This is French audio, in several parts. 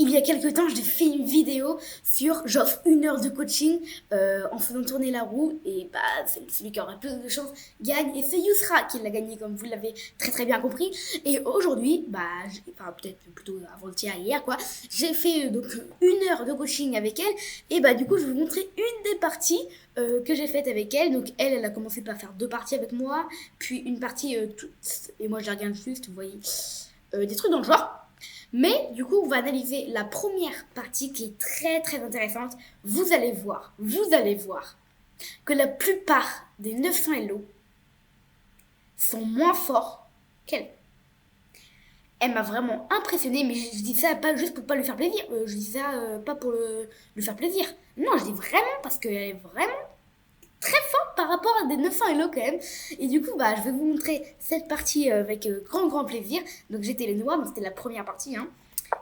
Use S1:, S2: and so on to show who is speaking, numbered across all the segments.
S1: il y a quelques temps, j'ai fait une vidéo sur j'offre 1 heure de coaching en faisant tourner la roue. Et bah, celui qui aura plus de chance gagne. Et c'est Yousra qui l'a gagné, comme vous l'avez très très bien compris. Et aujourd'hui, bah, enfin peut-être plutôt avant-hier, hier quoi, j'ai fait donc 1 heure de coaching avec elle. Et bah du coup, je vais vous montrer une des parties que j'ai faites avec elle. Donc elle a commencé par faire 2 parties avec moi, puis une partie toute, et moi je la regarde juste, vous voyez, des trucs dans le genre. Mais du coup, on va analyser la première partie qui est très très intéressante. Vous allez voir que la plupart des 900 Hello sont moins forts qu'elle. Elle m'a vraiment impressionnée, mais je dis ça pas juste pour pas lui faire plaisir. Je dis ça pas pour lui faire plaisir. Non, je dis vraiment parce qu'elle est vraiment très forte par rapport à des 900 Hello quand même. Et du coup, bah, je vais vous montrer cette partie avec grand plaisir. Donc j'étais les noix, donc c'était la première partie. Hein.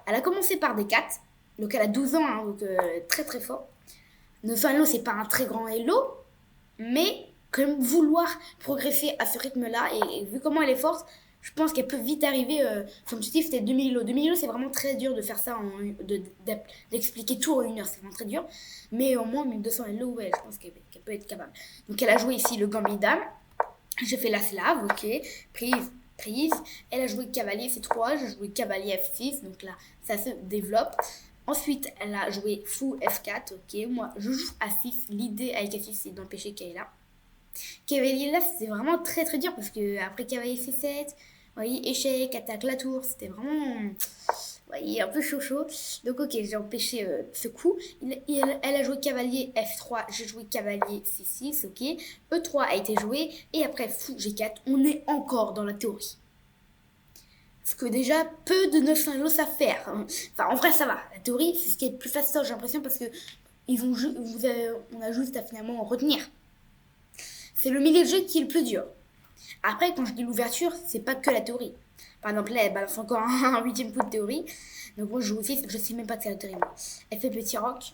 S1: Elle a commencé par des 4, donc elle a 12 ans, hein, donc très très fort. 900 Hello, c'est pas un très grand Hello, mais quand même vouloir progresser à ce rythme-là, et vu comment elle est forte, je pense qu'elle peut vite arriver. Son objectif c'était 2000 Hello. 2000 Hello, c'est vraiment très dur de faire ça, d'expliquer tout en 1 heure, c'est vraiment très dur. Mais au moins 1200 Hello, ouais, je pense qu'elle peut être capable. Donc elle a joué ici le Gambit Dame. J'ai fait la slave, ok, prise. Elle a joué cavalier C3, j'ai joué cavalier F6, donc là, ça se développe. Ensuite, elle a joué fou F4, ok. Moi, je joue A6. L'idée avec A6, c'est d'empêcher Kayla. Cavalier là, c'était vraiment très très dur parce que après cavalier C7, vous voyez, échec, attaque la tour, c'était vraiment, vous voyez, un peu chaud. Donc ok, j'ai empêché ce coup. Elle a joué cavalier F3, j'ai joué cavalier C6, ok. E3 a été joué et après fou G4, on est encore dans la théorie. Ce que déjà peu de 900 Hello savent faire. Enfin, en vrai, ça va. La théorie, c'est ce qui est le plus facile, j'ai l'impression, parce que on a juste à finalement retenir. C'est le milieu de jeu qui est le plus dur. Après, quand je dis l'ouverture, c'est pas que la théorie. Par exemple, là, elle balance encore un 8ème coup de théorie. Donc moi, je joue aussi, je sais même pas que c'est la théorie. Elle fait petit roc.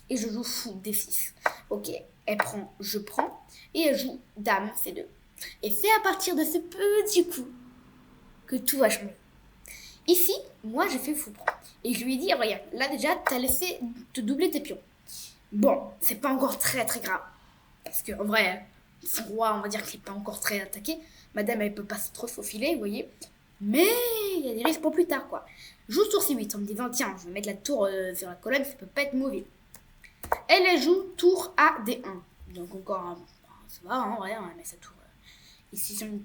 S1: Et je joue fou D6. Ok, elle prend, je prends. Et elle joue dame C2. Et c'est à partir de ce petit coup que tout va changer. Ici, moi, j'ai fait fou prend. Et je lui ai dit, regarde, là déjà, t'as laissé te doubler tes pions. Bon, c'est pas encore très très grave. Parce qu'en vrai, son roi, on va dire qu'il n'est pas encore très attaqué. Madame, elle peut pas trop se faufiler, vous voyez. Mais il y a des risques pour plus tard, quoi. Joue tour C8 en me disant, tiens, je vais mettre la tour sur la colonne, ça peut pas être mauvais. Elle joue tour A D1. Donc encore, ça va, hein, ouais, on va mettre sa tour. Ici, c'est une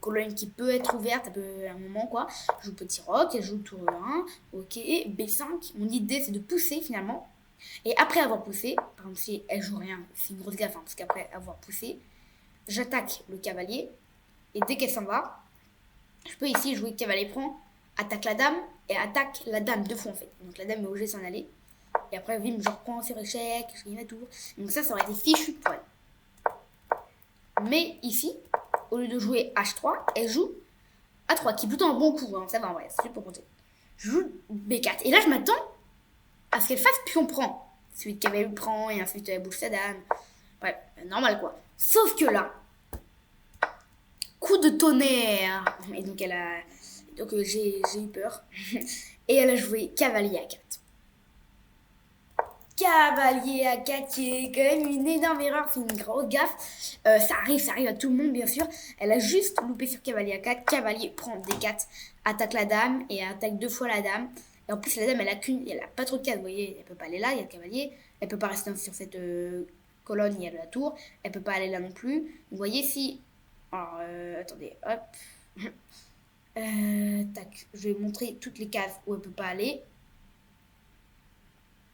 S1: colonne qui peut être ouverte à un moment, quoi. Je joue petit roc, elle joue tour E1, ok, B5. Mon idée, c'est de pousser, finalement. Et après avoir poussé, par exemple, si elle joue rien, c'est une grosse gaffe, hein, parce qu'après avoir poussé, j'attaque le cavalier. Et dès qu'elle s'en va, je peux ici jouer cavalier prend, attaque la dame, et attaque la dame 2 fois, en fait. Donc la dame est obligée de s'en aller. Et après, vim, je reprends sur échec, je gagne la tour. Donc ça aurait été fichu pour elle. Mais ici, au lieu de jouer H3, elle joue A3, qui est plutôt un bon coup, hein, ça va en vrai, c'est juste pour compter. Je joue B4. Et là, je m'attends à ce qu'elle fasse pion prend. Celui de cavalier prend, et ensuite elle bouge sa dame. Ouais, normal quoi. Sauf que là, coup de tonnerre. Et donc elle a. Donc j'ai eu peur. Et elle a joué cavalier A4. Cavalier A4 qui est quand même une énorme erreur, c'est une grosse gaffe. Ça arrive à tout le monde bien sûr. Elle a juste loupé sur cavalier A4. Cavalier prend D4, attaque la dame et attaque 2 fois la dame. Et en plus la dame elle a pas trop de cases, vous voyez, elle peut pas aller là, il y a le cavalier. Elle peut pas rester sur cette colonne, il y a la tour. Elle peut pas aller là non plus. Vous voyez si... Alors attendez, hop. Tac, je vais montrer toutes les cases où elle peut pas aller.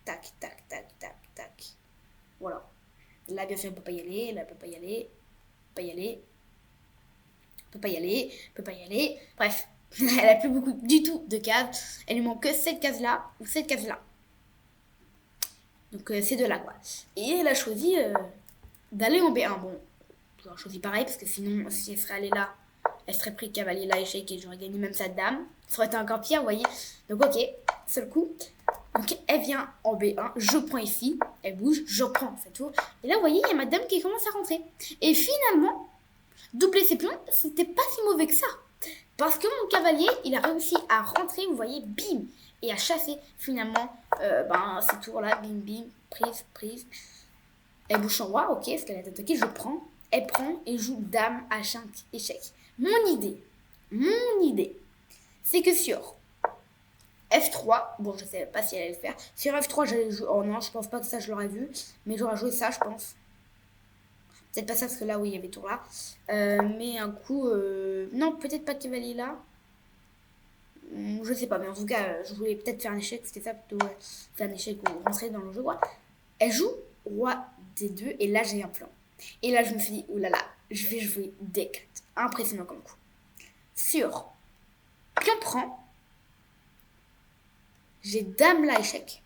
S1: Tac. Voilà. Là, bien sûr, elle peut pas y aller. Là, elle peut pas y aller. Peut pas y aller. Bref, elle a plus beaucoup du tout de cases. Elle lui manque que cette case-là ou cette case-là. Donc, ces deux-là, quoi. Et elle a choisi d'aller en B1. Bon, j'aurais choisi pareil parce que sinon, si elle serait allée là, elle serait pris cavalier là, échec et j'aurais gagné même sa dame. Ça aurait été encore pire, vous voyez. Donc, ok, seul coup. Donc elle vient en B1, je prends ici, elle bouge, je prends cette tour. Et là, vous voyez, il y a ma dame qui commence à rentrer. Et finalement, doubler ses pions, c'était pas si mauvais que ça. Parce que mon cavalier, il a réussi à rentrer, vous voyez, bim. et à chasser finalement ces tours-là. Bim, bim, prise. Elle bouge son roi, ok, parce qu'elle est attaquée, je prends. Elle prend et joue dame à 5 échecs. Mon idée, c'est que sur F3, bon, je sais pas si elle allait le faire. Sur F3, j'allais jouer. Oh non, je pense pas que ça, je l'aurais vu. Mais j'aurais joué ça, je pense. Peut-être pas ça, parce que là, oui, il y avait tour là. Mais un coup. Non, peut-être pas cavalier là. Je sais pas, mais en tout cas, je voulais peut-être faire un échec. C'était ça, plutôt. Faire un échec ou rentrer dans le jeu, quoi. Elle joue roi D2, et là, j'ai un plan. Et là, je me suis dit, oh là là, je vais jouer D4. Impressionnant comme coup. Sur pion prend. J'ai dame là échec.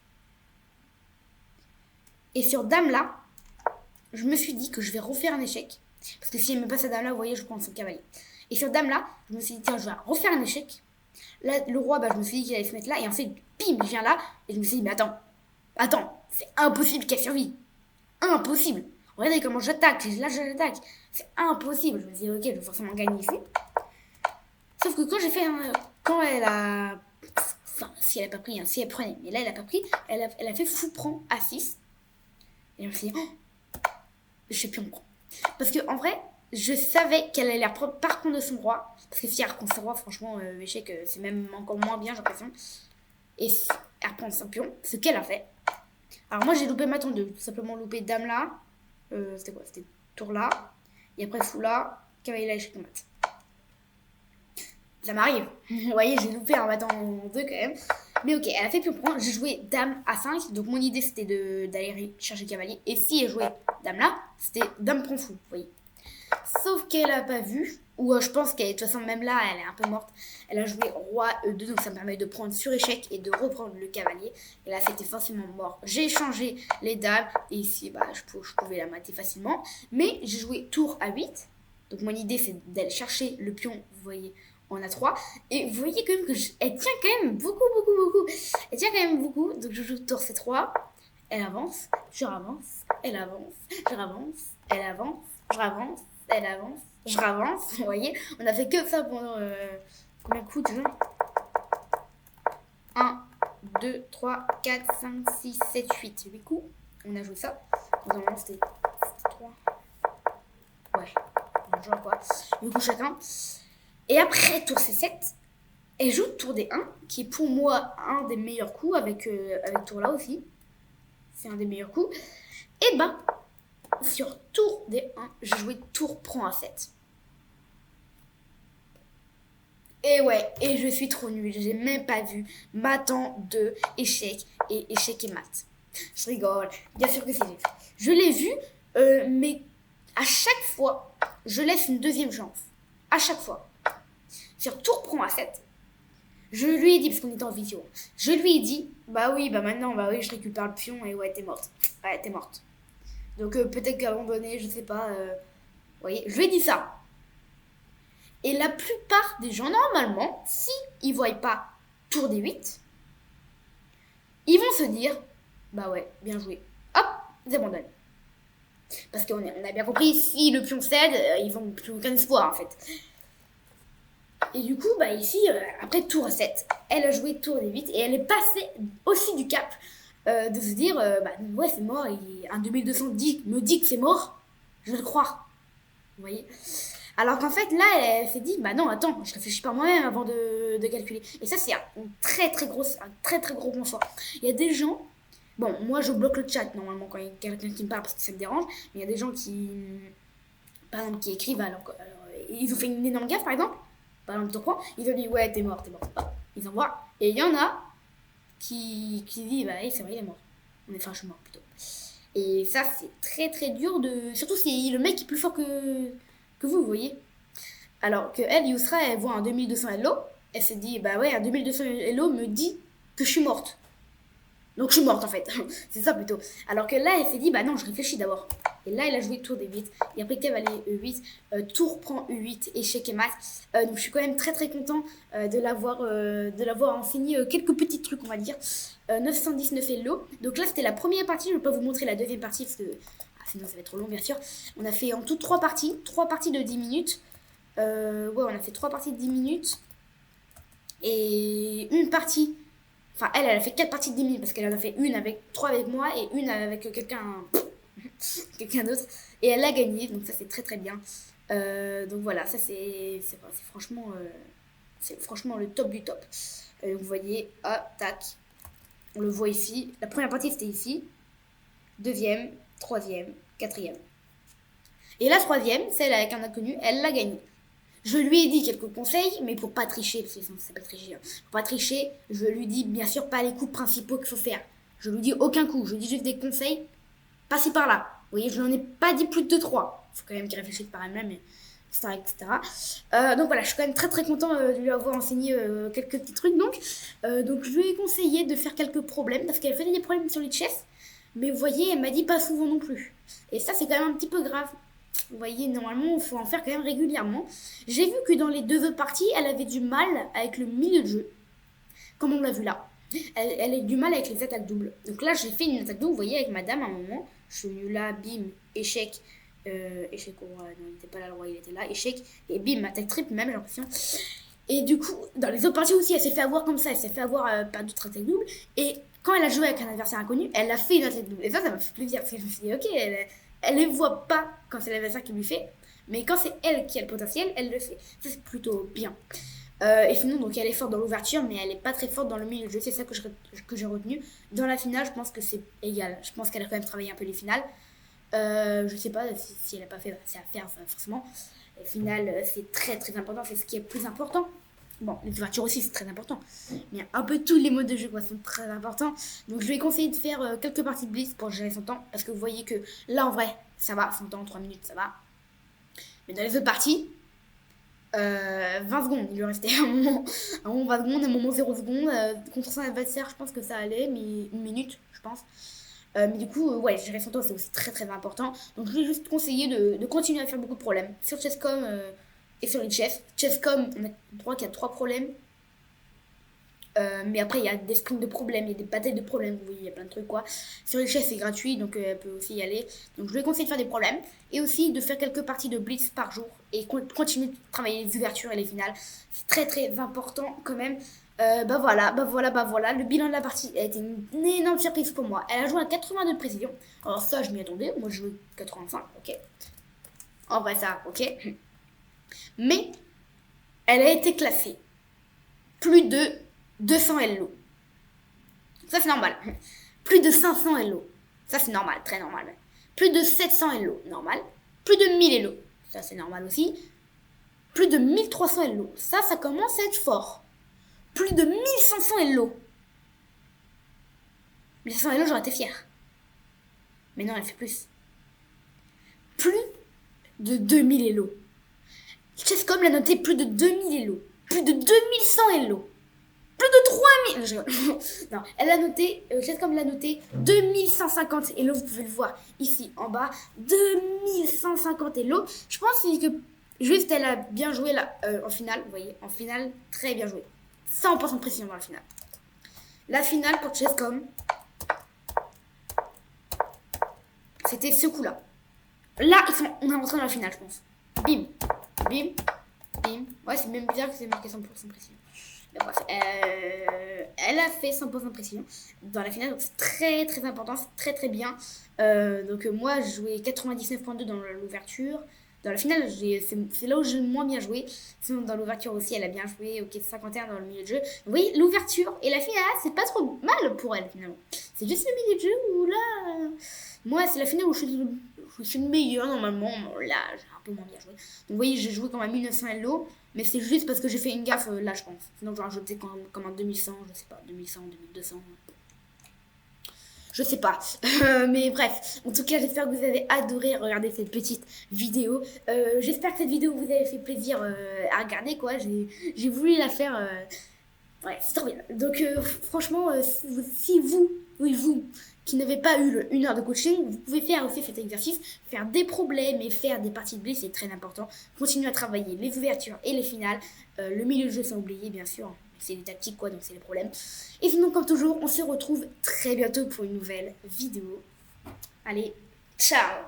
S1: Et sur dame là, je me suis dit que je vais refaire un échec. Parce que si elle me passe à dame là, vous voyez, je prends son cavalier. Et sur dame là, je me suis dit, tiens, je vais refaire un échec. Là, le roi, je me suis dit qu'il allait se mettre là. Et en fait, bim, il vient là. Et je me suis dit, mais attends, c'est impossible qu'elle survive. Impossible. Regardez comment j'attaque. Là, j'attaque. C'est impossible. Je me suis dit, ok, je vais forcément gagner ici. Sauf que quand j'ai fait quand elle a... Enfin, si elle a pas pris, si elle prenait. Mais là, elle a pas pris. Elle a fait fou prend à 6. Et je me suis dit, je sais plus on prend. Parce que en vrai, je savais qu'elle allait reprendre par contre de son roi. Parce que si elle reprend son roi, franchement, échec, c'est même encore moins bien, j'ai l'impression. Et elle reprend son pion, ce qu'elle a fait. Alors moi, j'ai loupé ma tour 2. Tout simplement loupé dame là. C'était quoi? C'était tour là. Et après fou là. Cavalier là, échec mat. Ça m'arrive. Vous voyez, j'ai loupé un bâton 2 quand même. Mais ok, elle a fait pion prend. J'ai joué dame à 5. Donc mon idée c'était d'aller chercher cavalier. Et si elle jouait dame là, c'était dame prend fou. Vous voyez. Sauf qu'elle a pas vu. Ou je pense qu'elle, de toute façon, même là, elle est un peu morte. Elle a joué roi E2. Donc ça me permet de prendre sur échec et de reprendre le cavalier. Et là, c'était forcément mort. J'ai échangé les dames. Et ici, je pouvais la mater facilement. Mais j'ai joué tour à 8. Donc mon idée c'est d'aller chercher le pion. Vous voyez. On a 3. Et vous voyez quand même que elle tient quand même beaucoup. Elle tient quand même beaucoup. Donc je joue tour C3. Elle avance. Je ravance. Elle avance. Je ravance. Elle avance. Je ravance. Elle avance. Je ravance. Vous voyez. On a fait que ça pendant combien de coups déjà 1, 2, 3, 4, 5, 6, 7, 8 coups. On a joué ça. Normalement c'était 3. Ouais. On joue à quoi 8 coups chacun. Et après, tour C7, elle joue tour D1, qui est pour moi un des meilleurs coups, avec tour là aussi. C'est un des meilleurs coups. Et sur tour D1, j'ai joué tour prend à 7. Et ouais, et je suis trop nulle. J'ai même pas vu matant 2, échec et mat. Je rigole, bien sûr que c'est vu. Je l'ai vu, mais à chaque fois, je laisse une deuxième chance. À chaque fois. Sur tour prend à 7, je lui ai dit, parce qu'on était en vidéo, je lui ai dit, maintenant, je récupère le pion et ouais, t'es morte. Ouais, t'es morte. Donc peut-être qu'abandonner, je sais pas, vous voyez, je lui ai dit ça. Et la plupart des gens, normalement, si ils voient pas tour des 8, ils vont se dire, bien joué. Hop, ils abandonnent. Parce qu'on a bien compris, si le pion cède, ils vont plus aucun espoir en fait. Et du coup, ici, après tour 7, elle a joué tour des 8 et elle est passée aussi du cap de se dire, ouais, c'est mort, et un 2200 me dit que c'est mort, je vais le croire. Vous voyez. Alors qu'en fait, là, elle s'est dit, non, attends, je réfléchis par moi-même avant de calculer. Et ça, c'est un très très gros bonsoir. Il y a des gens, bon, moi, je bloque le chat normalement quand il y a quelqu'un qui me parle parce que ça me dérange, mais il y a des gens qui, par exemple, qui écrivent, alors ils ont fait une énorme gaffe, par exemple. Par exemple, tu comprends, ils ont dit ouais, t'es mort. Ils envoient. Et il y en a qui disent c'est vrai, il est mort. Enfin, je suis mort plutôt. Et ça, c'est très très dur de. Surtout si le mec est plus fort que vous voyez. Alors que elle, Yousra, elle voit un 2200 Hello. Elle se dit un 2200 Hello me dit que je suis morte. Donc je suis morte en fait. C'est ça plutôt. Alors que là, elle s'est dit non, je réfléchis d'abord. Et là, elle a joué tour des 8. Et après, cavalier E8. Tour prend E8, échec et mat. Donc je suis quand même très très content de l'avoir enseigné quelques petits trucs, on va dire. 919 Hello. Donc là, c'était la première partie. Je ne vais pas vous montrer la deuxième partie parce que sinon ça va être trop long, bien sûr. On a fait en tout 3 parties. 3 parties de 10 minutes. On a fait 3 parties de 10 minutes. Et une partie Enfin, elle a fait 4 parties de 10 000 parce qu'elle en a fait une avec 3 avec moi et une avec quelqu'un d'autre. Et elle a gagné, donc ça c'est très très bien. Donc voilà, ça c'est franchement le top du top. Vous voyez, hop, tac, on le voit ici. La première partie c'était ici, deuxième, troisième, quatrième. Et la troisième, celle avec un inconnu, elle l'a gagnée. Je lui ai dit quelques conseils, mais pour pas tricher, parce que sinon ça s'appelle tricher. Pour pas tricher, je lui dis bien sûr pas les coups principaux qu'il faut faire. Je lui dis aucun coup, je lui dis juste des conseils, passez par là. Vous voyez, je n'en ai pas dit plus de 3. Il faut quand même qu'il réfléchisse par elle-même, mais etc. Donc voilà, je suis quand même très très content de lui avoir enseigné quelques petits trucs. Donc je lui ai conseillé de faire quelques problèmes, parce qu'elle faisait des problèmes sur les chess. Mais vous voyez, elle m'a dit pas souvent non plus. Et ça, c'est quand même un petit peu grave. Vous voyez, normalement, il faut en faire quand même régulièrement. J'ai vu que dans les 2 autres parties, elle avait du mal avec le milieu de jeu. Comme on l'a vu là. Elle a du mal avec les attaques doubles. Donc là, j'ai fait une attaque double, vous voyez, avec madame à un moment. Je suis venue là, bim, échec. Échec au roi, non, il n'était pas là, le roi, il était là. Échec, et bim, attaque triple, même, j'ai l'impression. Et du coup, dans les autres parties aussi, elle s'est fait avoir comme ça. Elle s'est fait avoir par d'autres attaques doubles. Et quand elle a joué avec un adversaire inconnu, elle a fait une attaque double. Et ça m'a fait plaisir. Parce que je me suis dit, ok, elle les voit pas quand c'est l'adversaire qui lui fait. Mais quand c'est elle qui a le potentiel, elle le fait. Ça, c'est plutôt bien. Et sinon, donc elle est forte dans l'ouverture, mais elle est pas très forte dans le milieu de jeu. C'est ça que j'ai retenu. Dans la finale, je pense que c'est égal. Je pense qu'elle a quand même travaillé un peu les finales. Je sais pas si elle a pas fait, c'est à faire forcément. Les finales, c'est très très important. C'est ce qui est le plus important. Bon, les ouvertures aussi, c'est très important. Mais un peu tous les modes de jeu sont très importants. Donc je vais conseiller de faire quelques parties de blitz pour gérer son temps. Parce que vous voyez que là, en vrai, ça va. Son temps, 3 minutes, ça va. Mais dans les autres parties, 20 secondes. Il lui restait un moment 20 secondes, un moment 0 secondes. Contre son adversaire, je pense que ça allait. Mais 1 minute, je pense. Mais du coup, ouais, gérer son temps, c'est aussi très très important. Donc je vais juste conseiller de continuer à faire beaucoup de problèmes. Sur Chess.com et sur les chess. Chess.com, on a droit qu'il y a 3 problèmes. Mais après, il y a des sprints de problèmes, il y a des batailles de problèmes, vous voyez, il y a plein de trucs quoi. Sur les chess, c'est gratuit, donc elle peut aussi y aller. Donc je lui conseille de faire des problèmes. Et aussi de faire quelques parties de blitz par jour. Et continuer de travailler les ouvertures et les finales. C'est très très important quand même. Bah voilà. Le bilan de la partie a été une énorme surprise pour moi. Elle a joué à 82 de précision. Alors ça, je m'y attendais. Moi, je jouais 85, ok. En vrai, ça, ok. Mais, elle a été classée plus de 200 LO. Ça, c'est normal. Plus de 500 LO. Ça, c'est normal, très normal. Plus de 700 LO, normal. Plus de 1000 LO. Ça, c'est normal aussi. Plus de 1300 LO. Ça commence à être fort. Plus de 1500 LO. 1500 LO, j'aurais été fière. Mais non, elle fait plus. Plus de 2000 LO. Chess.com l'a noté plus de 2000 LO. Plus de 2100 LO. Plus de 3000. Je rigole. Non, elle a noté, Chess.com l'a noté 2150 LO. Vous pouvez le voir ici en bas. 2150 LO. Je pense que juste elle a bien joué là en finale. Vous voyez, en finale, très bien joué. 100% de précision dans la finale. La finale pour Chess.com, c'était ce coup-là. Là, on est rentré dans la finale, je pense. Bim, bim, bim. Ouais, c'est même bizarre que c'est marqué 100% de précision. Mais bref, elle a fait 100% de précision dans la finale, donc c'est très très important, c'est très très bien. Donc moi, je jouais 99.2 dans l'ouverture. Dans la finale, c'est là où j'ai le moins bien joué. Sinon, dans l'ouverture aussi, elle a bien joué. Ok, 51 dans le milieu de jeu. Vous voyez, l'ouverture et la finale, c'est pas trop mal pour elle, finalement. C'est juste le milieu de jeu où là... moi, c'est la finale où je suis le meilleur, normalement. Bon, là, j'ai un peu moins bien joué. Donc, vous voyez, j'ai joué comme un 1900 LO. Mais c'est juste parce que j'ai fait une gaffe, là, je pense. Sinon, j'aurais joué peut-être comme un 2100, je sais pas. 2100, 2200... je sais pas. Mais bref, en tout cas, j'espère que vous avez adoré regarder cette petite vidéo. J'espère que cette vidéo vous avait fait plaisir à regarder, quoi. J'ai voulu la faire... ouais, c'est trop bien. Donc, franchement, si vous, qui n'avez pas eu le 1 heure de coaching, vous pouvez faire aussi cet exercice, faire des problèmes et faire des parties de blitz, c'est très important. Continuez à travailler les ouvertures et les finales. Le milieu de jeu sans oublier, bien sûr. C'est des tactiques, quoi, donc c'est les problèmes. Et sinon, comme toujours, on se retrouve très bientôt pour une nouvelle vidéo. Allez, ciao!